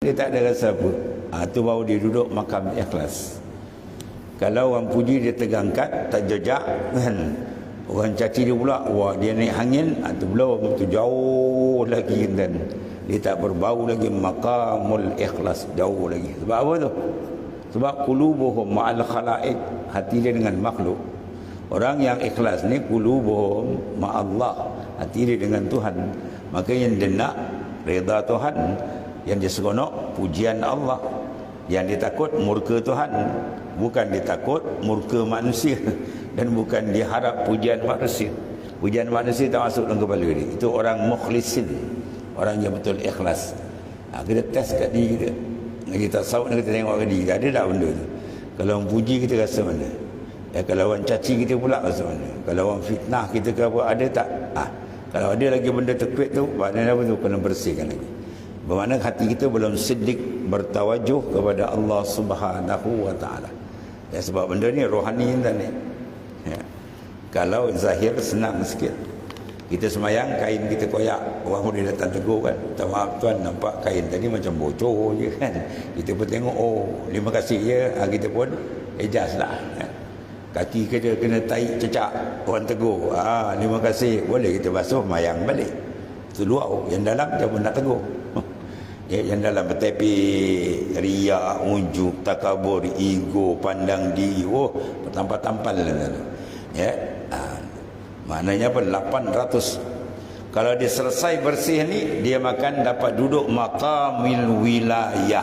Dia tak ada rasa apa. Tu baru dia duduk makam ikhlas. Kalau orang puji dia tegangkat, tak jejak kan. Orang caci dia pula, wah dia naik angin, tu belum, tu jauh lagi kan. Dia tak berbau lagi maqamul ikhlas, jauh lagi. Sebab apa tu? Sebab qulubuhum ma'al khalaiq, hati dia dengan makhluk. Orang yang ikhlas ni qulubuhum ma'allah, hati dia dengan Tuhan. Maka yang dia nak redha Tuhan, yang dia seronok pujian Allah, yang dia takut murka Tuhan, bukan dia takut murka manusia dan bukan dia harap pujian manusia. Pujian manusia tak masuk dalam kepala dia. Itu orang mukhlisin, orang yang betul ikhlas. Kita test kat diri kita. Kita tasawuf, kita tengok kat diri, ada tak benda tu? Kalau orang puji kita rasa mana? Kalau orang caci kita pula rasa mana? Kalau orang fitnah kita ke apa, ada tak? Kalau ada lagi benda terkuat tu, maknanya apa tu? Kena bersihkan lagi. Bermakna hati kita belum siddiq bertawajuh kepada Allah Subhanahu wa taala. Sebab benda ni rohani ni. Kalau zahir senang sikit. Kita semayang, kain kita koyak, orang boleh datang tegur kan. Minta maaf tuan, nampak kain tadi macam bocor je kan. Kita pun tengok, oh terima kasih je. Kita pun ejaz lah. Kaki kita kena taik cecak, orang tegur, terima kasih, boleh kita basuh, mayang balik. Itu luar, yang dalam dia pun nak tegur. Yang dalam bertepi, riak, unjuk, takabur, ego, pandang diri, tampal-tampal lah. Maknanya apa? 800. Kalau dia selesai bersih ni, dia makan dapat duduk maqamil wilayah.